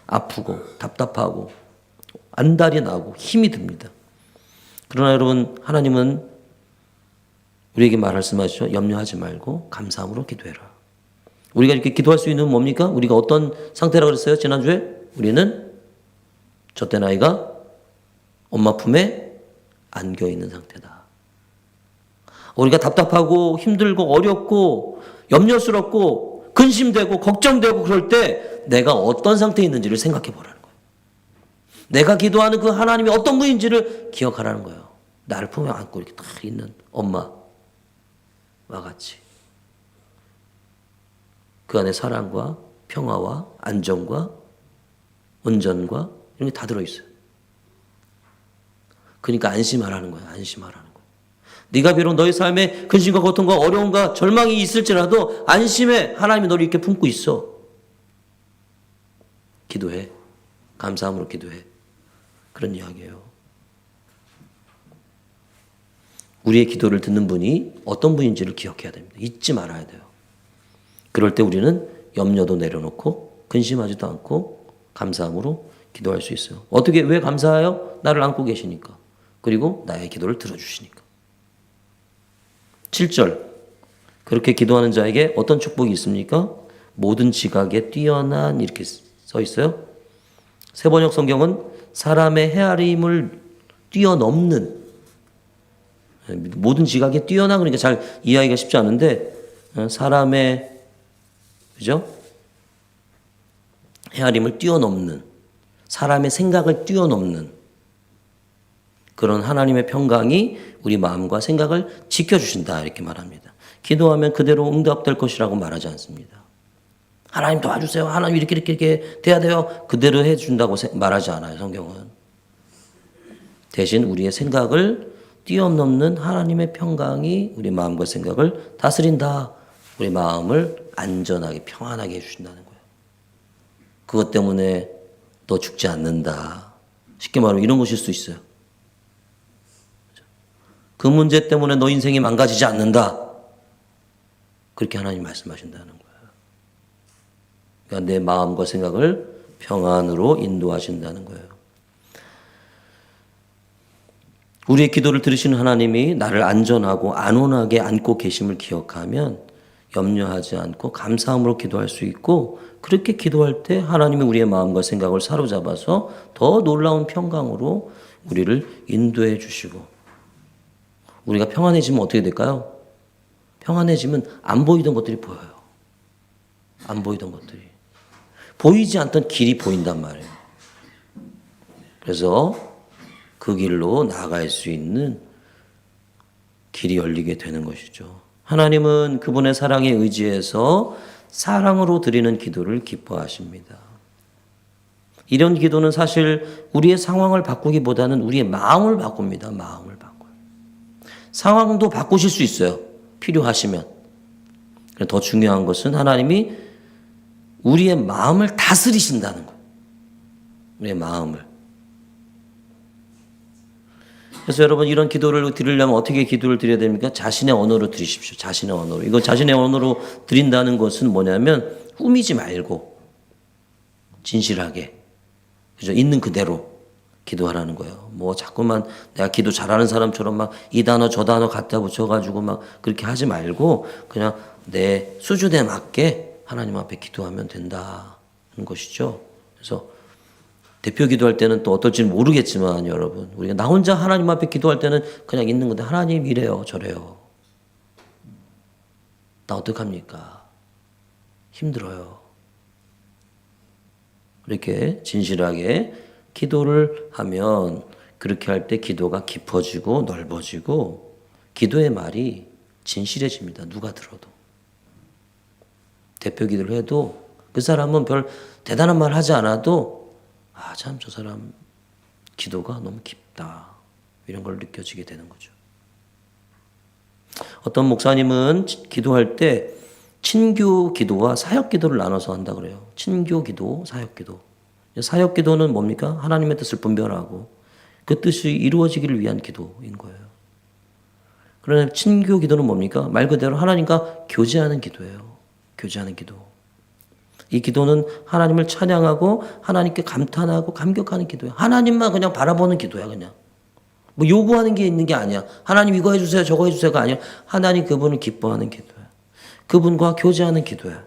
아프고 답답하고 안달이 나고 힘이 듭니다. 그러나 여러분 하나님은 우리에게 말씀하시죠. 염려하지 말고 감사함으로 기도해라. 우리가 이렇게 기도할 수 있는 뭡니까? 우리가 어떤 상태라고 그랬어요? 지난주에? 우리는 젖된 아이가 엄마 품에 안겨있는 상태다. 우리가 답답하고 힘들고 어렵고 염려스럽고 근심되고 걱정되고 그럴 때 내가 어떤 상태에 있는지를 생각해 보라는 거예요. 내가 기도하는 그 하나님이 어떤 분인지를 기억하라는 거예요. 나를 품에 안고 이렇게 딱 있는 엄마와 같이 그 안에 사랑과 평화와 안정과 온전과 이런 게 다 들어있어요. 그러니까 안심하라는 거예요. 안심하라는 거예요. 네가 비록 너의 삶에 근심과 고통과 어려움과 절망이 있을지라도 안심해. 하나님이 너를 이렇게 품고 있어. 기도해. 감사함으로 기도해. 그런 이야기예요. 우리의 기도를 듣는 분이 어떤 분인지를 기억해야 됩니다. 잊지 말아야 돼요. 그럴 때 우리는 염려도 내려놓고 근심하지도 않고 감사함으로 기도할 수 있어요. 어떻게 왜 감사해요? 나를 안고 계시니까. 그리고 나의 기도를 들어주시니까. 7절 그렇게 기도하는 자에게 어떤 축복이 있습니까? 모든 지각에 뛰어난 이렇게 써 있어요. 세번역 성경은 사람의 헤아림을 뛰어넘는 모든 지각에 뛰어난 그러니까 잘 이해하기가 쉽지 않은데 사람의 그죠? 헤아림을 뛰어넘는 사람의 생각을 뛰어넘는 그런 하나님의 평강이 우리 마음과 생각을 지켜주신다 이렇게 말합니다. 기도하면 그대로 응답될 것이라고 말하지 않습니다. 하나님 도와주세요. 하나님 이렇게 돼야 돼요. 그대로 해준다고 말하지 않아요. 성경은. 대신 우리의 생각을 뛰어넘는 하나님의 평강이 우리 마음과 생각을 다스린다. 우리 마음을 안전하게 평안하게 해주신다는 거예요. 그것 때문에 너 죽지 않는다. 쉽게 말하면 이런 것일 수 있어요. 그 문제 때문에 너 인생이 망가지지 않는다. 그렇게 하나님 말씀하신다는 거예요. 그러니까 내 마음과 생각을 평안으로 인도하신다는 거예요. 우리의 기도를 들으시는 하나님이 나를 안전하고 안온하게 안고 계심을 기억하면 염려하지 않고 감사함으로 기도할 수 있고, 그렇게 기도할 때 하나님이 우리의 마음과 생각을 사로잡아서 더 놀라운 평강으로 우리를 인도해 주시고, 우리가 평안해지면 어떻게 될까요? 평안해지면 안 보이던 것들이 보여요. 안 보이던 것들이. 보이지 않던 길이 보인단 말이에요. 그래서 그 길로 나아갈 수 있는 길이 열리게 되는 것이죠. 하나님은 그분의 사랑에 의지해서 사랑으로 드리는 기도를 기뻐하십니다. 이런 기도는 사실 우리의 상황을 바꾸기보다는 우리의 마음을 바꿉니다. 마음을 바꿔요. 상황도 바꾸실 수 있어요. 필요하시면. 더 중요한 것은 하나님이 우리의 마음을 다스리신다는 거예요. 우리의 마음을. 그래서 여러분, 이런 기도를 드리려면 어떻게 기도를 드려야 됩니까? 자신의 언어로 드리십시오. 자신의 언어로. 이거 자신의 언어로 드린다는 것은 뭐냐면 꾸미지 말고 진실하게, 그죠? 있는 그대로 기도하라는 거예요. 뭐 자꾸만 내가 기도 잘하는 사람처럼 막 이 단어 저 단어 갖다 붙여가지고 막 그렇게 하지 말고 그냥 내 수준에 맞게 하나님 앞에 기도하면 된다는 것이죠. 그래서 대표 기도할 때는 또 어떨지는 모르겠지만 여러분, 우리가 나 혼자 하나님 앞에 기도할 때는 그냥 있는 건데, 하나님 이래요 저래요, 나 어떡합니까? 힘들어요. 이렇게 진실하게 기도를 하면, 그렇게 할 때 기도가 깊어지고 넓어지고 기도의 말이 진실해집니다. 누가 들어도. 대표 기도를 해도 그 사람은 별 대단한 말 하지 않아도 아, 참 저 사람 기도가 너무 깊다, 이런 걸 느껴지게 되는 거죠. 어떤 목사님은 기도할 때 친교 기도와 사역 기도를 나눠서 한다 그래요. 친교 기도, 사역 기도. 사역 기도는 뭡니까? 하나님의 뜻을 분별하고 그 뜻이 이루어지기를 위한 기도인 거예요. 그러나 친교 기도는 뭡니까? 말 그대로 하나님과 교제하는 기도예요. 교제하는 기도. 이 기도는 하나님을 찬양하고 하나님께 감탄하고 감격하는 기도예요. 하나님만 그냥 바라보는 기도야. 그냥 뭐 요구하는 게 있는 게 아니야. 하나님 이거 해주세요 저거 해주세요가 아니야. 하나님 그분을 기뻐하는 기도야. 그분과 교제하는 기도야.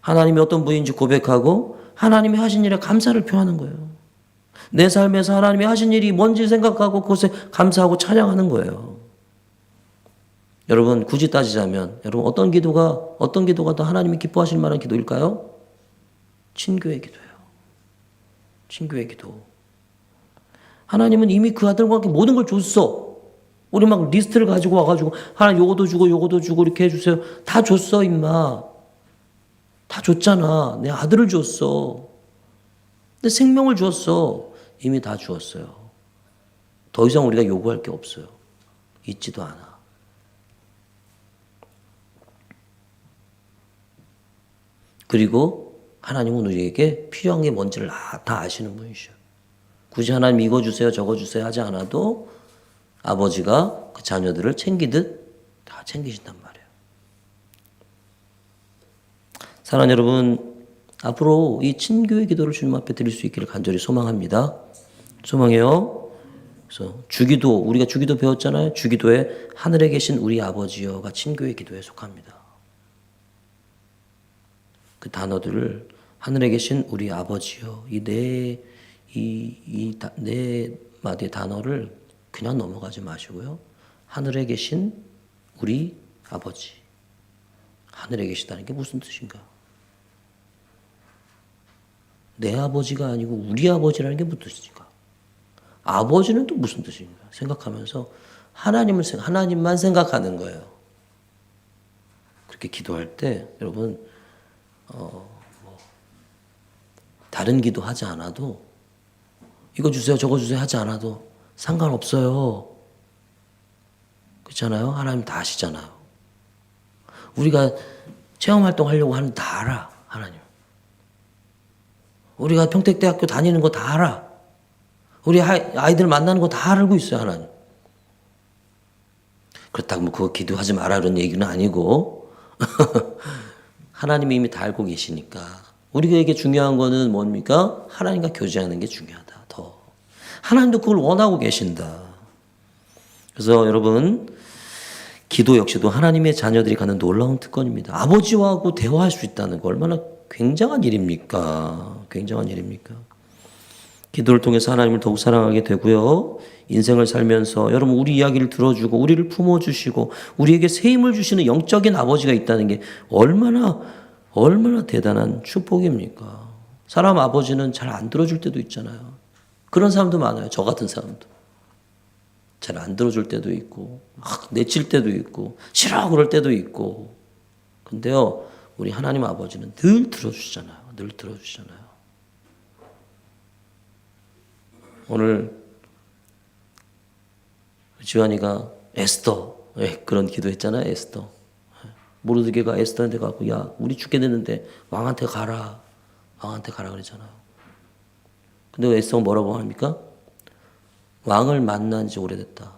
하나님이 어떤 분인지 고백하고 하나님이 하신 일에 감사를 표하는 거예요. 내 삶에서 하나님이 하신 일이 뭔지 생각하고 그것에 감사하고 찬양하는 거예요. 여러분, 굳이 따지자면 여러분 어떤 기도가 더 하나님이 기뻐하실 만한 기도일까요? 친교의 기도예요. 친교의 기도. 하나님은 이미 그 아들과 함께 모든 걸 줬어. 우리 막 리스트를 가지고 와가지고 하나님 요거도 주고 이렇게 해주세요. 다 줬어 임마. 다 줬잖아. 내 아들을 줬어. 내 생명을 주었어. 이미 다 주었어요. 더 이상 우리가 요구할 게 없어요. 있지도 않아. 그리고 하나님은 우리에게 필요한 게 뭔지를 다 아시는 분이셔. 굳이 하나님 이거 주세요 저거 주세요 하지 않아도 아버지가 그 자녀들을 챙기듯 다 챙기신단 말이에요. 사랑하는 여러분, 앞으로 이 친교의 기도를 주님 앞에 드릴 수 있기를 간절히 소망합니다. 소망해요. 그래서 주기도, 우리가 주기도 배웠잖아요. 주기도에 하늘에 계신 우리 아버지여가 친교의 기도에 속합니다. 그 단어들을 하늘에 계신 우리 아버지여, 네 마디의 단어를 그냥 넘어가지 마시고요. 하늘에 계신 우리 아버지. 하늘에 계시다는 게 무슨 뜻인가? 내 아버지가 아니고 우리 아버지라는 게 무슨 뜻인가? 아버지는 또 무슨 뜻인가? 생각하면서 하나님만 생각하는 거예요. 그렇게 기도할 때 여러분 다른 기도 하지 않아도 이거 주세요 저거 주세요 하지 않아도 상관없어요. 그렇잖아요. 하나님 다 아시잖아요. 우리가 체험활동 하려고 하는 다 알아. 하나님. 우리가 평택대학교 다니는 거 다 알아. 우리 아이들 만나는 거 다 알고 있어요. 하나님. 그렇다고 뭐 그거 기도하지 마라 그런 얘기는 아니고 하나님이 이미 다 알고 계시니까 우리에게 중요한 거는 뭡니까? 하나님과 교제하는 게 중요하다. 더 하나님도 그걸 원하고 계신다. 그래서 여러분 기도 역시도 하나님의 자녀들이 갖는 놀라운 특권입니다. 아버지하고 대화할 수 있다는 거 얼마나 굉장한 일입니까? 굉장한 일입니까? 기도를 통해서 하나님을 더욱 사랑하게 되고요. 인생을 살면서 여러분 우리 이야기를 들어주고 우리를 품어주시고 우리에게 새 힘을 주시는 영적인 아버지가 있다는 게 얼마나 대단한 축복입니까? 사람 아버지는 잘 안 들어줄 때도 있잖아요. 그런 사람도 많아요. 저 같은 사람도. 잘 안 들어줄 때도 있고 막 내칠 때도 있고 싫어 그럴 때도 있고 근데요 우리 하나님 아버지는 늘 들어주시잖아요. 늘 들어주시잖아요. 오늘 지환이가 에스더 그런 기도했잖아요. 에스더 모르드게가 에스더한테 가고 야 우리 죽게 됐는데 왕한테 가라 그랬잖아요. 근데 에스더가 뭐라고 합니까? 왕을 만난 지 오래됐다.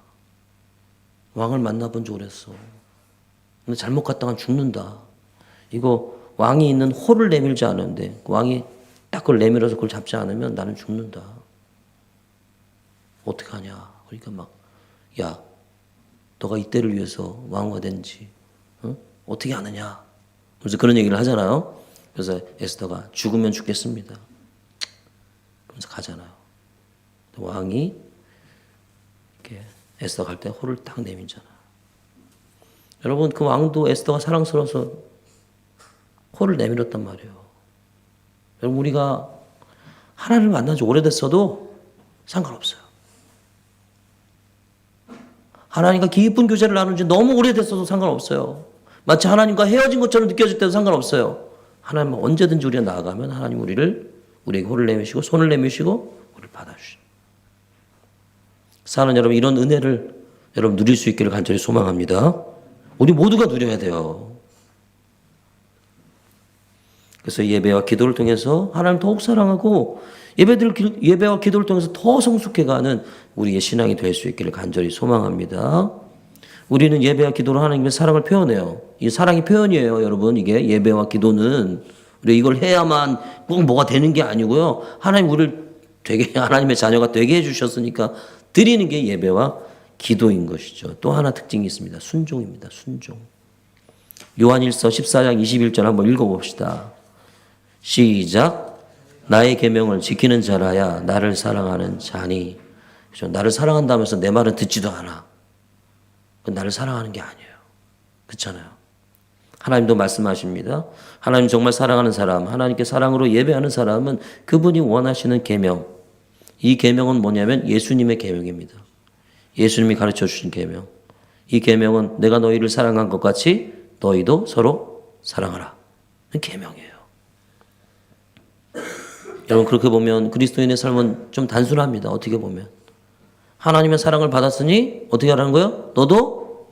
왕을 만나본 지 오래됐어. 근데 잘못 갔다간 죽는다. 이거 왕이 있는 홀을 내밀지 않으는데 그 왕이 딱 그걸 내밀어서 그걸 잡지 않으면 나는 죽는다. 어떡하냐. 그러니까 막 야 너가 이때를 위해서 왕후가 된지 어떻게 아느냐. 그래서 그런 얘기를 하잖아요. 그래서 에스더가 죽으면 죽겠습니다. 그래서 가잖아요. 왕이 이렇게 에스더 갈 때 홀을 딱 내밀잖아요. 여러분 그 왕도 에스더가 사랑스러워서 홀을 내밀었단 말이에요. 여러분 우리가 하나님을 만난 지 오래됐어도 상관없어요. 하나님과 깊은 교제를 나눈 지 너무 오래됐어도 상관없어요. 마치 하나님과 헤어진 것처럼 느껴질 때도 상관없어요. 하나님은 언제든지 우리가 나아가면 하나님 우리에게 홀을 내미시고 손을 내미시고 우리를 받아주시죠. 사는 여러분 이런 은혜를 여러분 누릴 수 있기를 간절히 소망합니다. 우리 모두가 누려야 돼요. 그래서 예배와 기도를 통해서 하나님을 더욱 사랑하고 예배와 기도를 통해서 더 성숙해가는 우리의 신앙이 될 수 있기를 간절히 소망합니다. 우리는 예배와 기도로 하나님의 사랑을 표현해요. 이 사랑이 표현이에요, 여러분. 이게 예배와 기도는 우리 이걸 해야만 꼭 뭐가 되는 게 아니고요. 하나님 우리를 되게 하나님의 자녀가 되게 해주셨으니까 드리는 게 예배와 기도인 것이죠. 또 하나 특징이 있습니다. 순종입니다. 순종. 요한일서 14장 21절 한번 읽어봅시다. 시작. 나의 계명을 지키는 자라야 나를 사랑하는 자니. 그렇죠? 나를 사랑한다면서 내 말은 듣지도 않아. 나를 사랑하는 게 아니에요. 그렇잖아요. 하나님도 말씀하십니다. 하나님 정말 사랑하는 사람, 하나님께 사랑으로 예배하는 사람은 그분이 원하시는 계명. 이 계명은 뭐냐면 예수님의 계명입니다. 예수님이 가르쳐 주신 계명. 이 계명은 내가 너희를 사랑한 것 같이 너희도 서로 사랑하라. 계명이에요. 여러분 그렇게 보면 그리스도인의 삶은 좀 단순합니다. 어떻게 보면. 하나님의 사랑을 받았으니 어떻게 하라는 거예요? 너도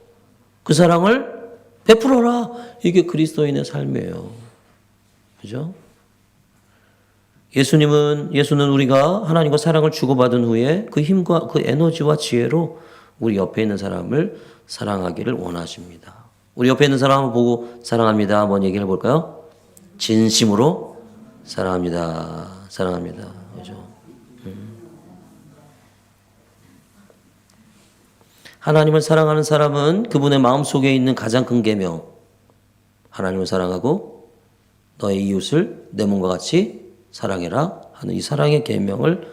그 사랑을 베풀어라. 이게 그리스도인의 삶이에요. 그죠? 예수는 우리가 하나님과 사랑을 주고받은 후에 그 힘과 그 에너지와 지혜로 우리 옆에 있는 사람을 사랑하기를 원하십니다. 우리 옆에 있는 사람을 보고 사랑합니다. 한번 얘기를 해볼까요? 진심으로 사랑합니다. 사랑합니다. 그죠? 하나님을 사랑하는 사람은 그분의 마음속에 있는 가장 큰 계명. 하나님을 사랑하고 너의 이웃을 내 몸과 같이 사랑해라 하는 이 사랑의 계명을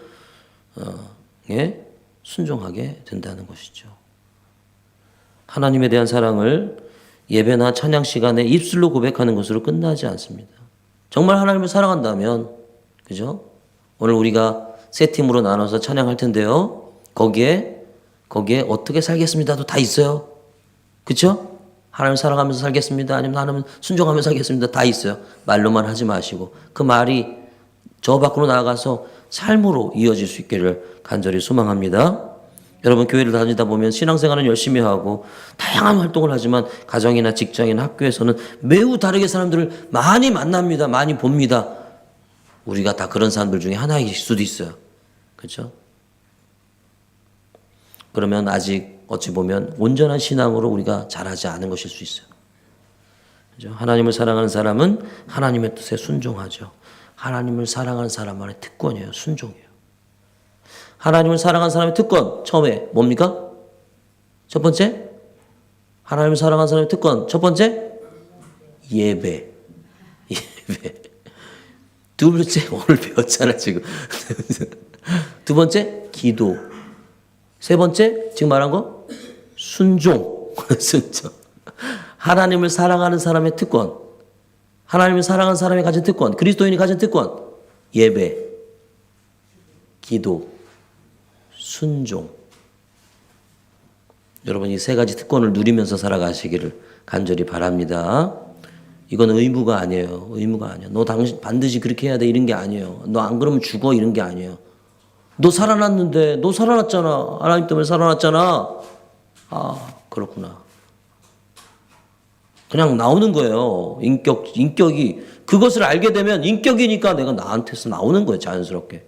순종하게 된다는 것이죠. 하나님에 대한 사랑을 예배나 찬양 시간에 입술로 고백하는 것으로 끝나지 않습니다. 정말 하나님을 사랑한다면, 그죠? 오늘 우리가 세 팀으로 나눠서 찬양할 텐데요. 거기에 어떻게 살겠습니다도 다 있어요. 그렇죠? 하나님 사랑하면서 살겠습니다. 아니면 하나님 순종하면서 살겠습니다. 다 있어요. 말로만 하지 마시고 그 말이 저 밖으로 나아가서 삶으로 이어질 수 있기를 간절히 소망합니다. 여러분 교회를 다니다 보면 신앙생활은 열심히 하고 다양한 활동을 하지만 가정이나 직장이나 학교에서는 매우 다르게 사람들을 많이 만납니다. 많이 봅니다. 우리가 다 그런 사람들 중에 하나일 수도 있어요. 그렇죠? 그러면 아직 어찌 보면 온전한 신앙으로 우리가 자라지 않은 것일 수 있어요. 그죠? 하나님을 사랑하는 사람은 하나님의 뜻에 순종하죠. 하나님을 사랑하는 사람만의 특권이에요. 순종이에요. 하나님을 사랑하는 사람의 특권 처음에 뭡니까? 첫 번째 하나님을 사랑하는 사람의 특권 첫 번째 예배. 두 번째 오늘 배웠잖아 지금. 두 번째 기도. 세 번째 지금 말한 거 순종. 순종. 하나님을 사랑하는 사람의 특권. 하나님을 사랑하는 사람이 가진 특권. 그리스도인이 가진 특권. 예배. 기도. 순종. 여러분 이 세 가지 특권을 누리면서 살아가시기를 간절히 바랍니다. 이건 의무가 아니에요. 의무가 아니에요. 너 당신 반드시 그렇게 해야 돼 이런 게 아니에요. 너 안 그러면 죽어 이런 게 아니에요. 너 살아났는데 너 살아났잖아. 하나님 때문에 살아났잖아. 아 그렇구나. 그냥 나오는 거예요. 인격이 그것을 알게 되면 인격이니까 내가 나한테서 나오는 거예요. 자연스럽게.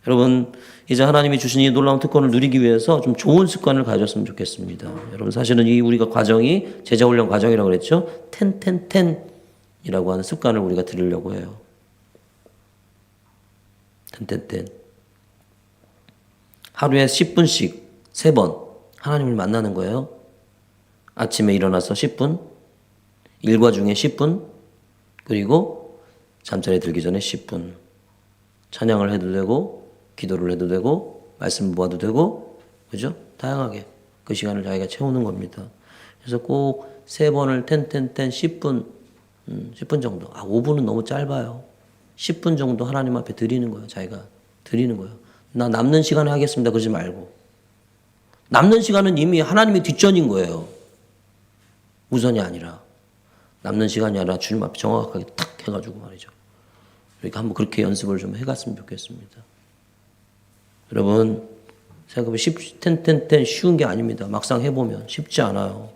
여러분 이제 하나님이 주신 이 놀라운 특권을 누리기 위해서 좀 좋은 습관을 가졌으면 좋겠습니다. 여러분 사실은 이 우리가 과정이 제자훈련 과정이라고 그랬죠. 10-10-10이라고 하는 습관을 우리가 들으려고 해요. 10-10-10. 하루에 10분씩 3번 하나님을 만나는 거예요. 아침에 일어나서 10분, 일과 중에 10분, 그리고 잠자리에 들기 전에 10분. 찬양을 해도 되고 기도를 해도 되고 말씀 모아도 되고 그죠? 다양하게 그 시간을 자기가 채우는 겁니다. 그래서 꼭 3번을 10분 10분 정도 5분은 너무 짧아요. 10분 정도 하나님 앞에 드리는 거예요. 자기가 드리는 거예요. 나 남는 시간에 하겠습니다. 그러지 말고 남는 시간은 이미 하나님의 뒷전인 거예요. 우선이 아니라 남는 시간이 아니라 주님 앞에 정확하게 탁 해가지고 말이죠. 그러니까 한번 그렇게 연습을 좀 해갔으면 좋겠습니다. 여러분 생각해보면 10 쉬운 게 아닙니다. 막상 해보면 쉽지 않아요.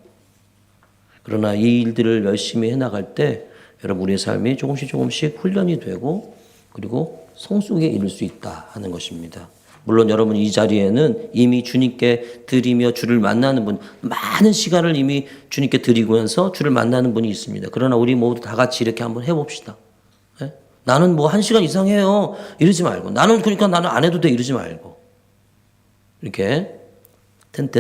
그러나 이 일들을 열심히 해나갈 때 여러분 우리의 삶이 조금씩 훈련이 되고 그리고 성숙에 이를 수 있다 하는 것입니다. 물론 여러분 이 자리에는 이미 주님께 드리며 주를 만나는 분 많은 시간을 이미 주님께 드리면서 주를 만나는 분이 있습니다. 그러나 우리 모두 다 같이 이렇게 한번 해봅시다. 네? 나는 뭐 1시간 이상 해요 이러지 말고 나는 그러니까 나는 안 해도 돼 이러지 말고 이렇게 10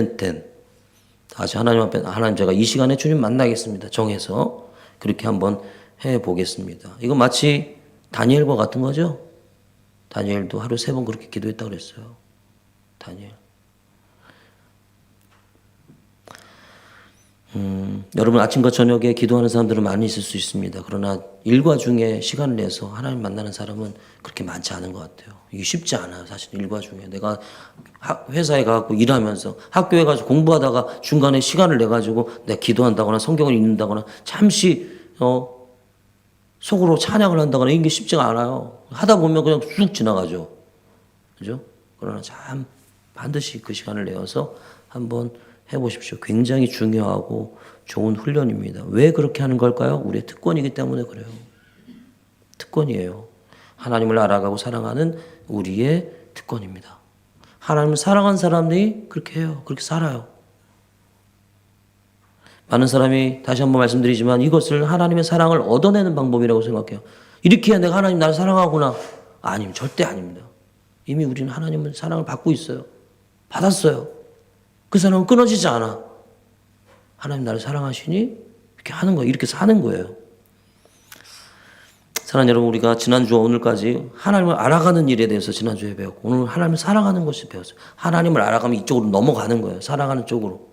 다시 하나님 앞에 하나님 제가 이 시간에 주님 만나겠습니다 정해서 그렇게 한번 해보겠습니다. 이건 마치 다니엘과 같은 거죠. 다니엘도 하루 3번 그렇게 기도했다고 그랬어요. 다니엘. 여러분 아침과 저녁에 기도하는 사람들은 많이 있을 수 있습니다. 그러나 일과 중에 시간을 내서 하나님 만나는 사람은 그렇게 많지 않은 것 같아요. 이게 쉽지 않아요. 사실 일과 중에 내가 회사에 가고 일하면서 학교에 가서 공부하다가 중간에 시간을 내가지고 내가 기도한다거나 성경을 읽는다거나 잠시 속으로 찬양을 한다거나 이게 쉽지가 않아요. 하다 보면 그냥 쑥 지나가죠. 그죠? 그러나 참 반드시 그 시간을 내어서 한번 해보십시오. 굉장히 중요하고 좋은 훈련입니다. 왜 그렇게 하는 걸까요? 우리의 특권이기 때문에 그래요. 특권이에요. 하나님을 알아가고 사랑하는 우리의 특권입니다. 하나님을 사랑하는 사람들이 그렇게 해요. 그렇게 살아요. 많은 사람이 다시 한번 말씀드리지만 이것을 하나님의 사랑을 얻어내는 방법이라고 생각해요. 이렇게 해야 내가 하나님 나를 사랑하구나. 아님 절대 아닙니다. 이미 우리는 하나님의 사랑을 받고 있어요. 받았어요. 그 사랑은 끊어지지 않아. 하나님 나를 사랑하시니 이렇게 하는 거예요. 이렇게 사는 거예요. 사랑하는 여러분 우리가 지난주와 오늘까지 하나님을 알아가는 일에 대해서 지난주에 배웠고 오늘 하나님을 사랑하는 것을 배웠어요. 하나님을 알아가면 이쪽으로 넘어가는 거예요. 사랑하는 쪽으로.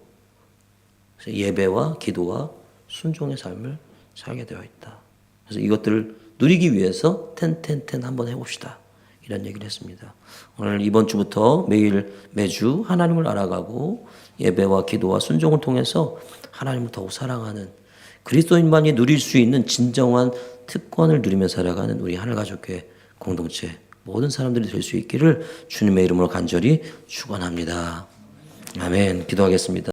그래서 예배와 기도와 순종의 삶을 살게 되어 있다. 그래서 이것들을 누리기 위해서 10 한번 해봅시다. 이런 얘기를 했습니다. 오늘 이번 주부터 매주 하나님을 알아가고 예배와 기도와 순종을 통해서 하나님을 더욱 사랑하는 그리스도인만이 누릴 수 있는 진정한 특권을 누리며 살아가는 우리 하늘가족교회 공동체 모든 사람들이 될 수 있기를 주님의 이름으로 간절히 축원합니다. 아멘. 기도하겠습니다.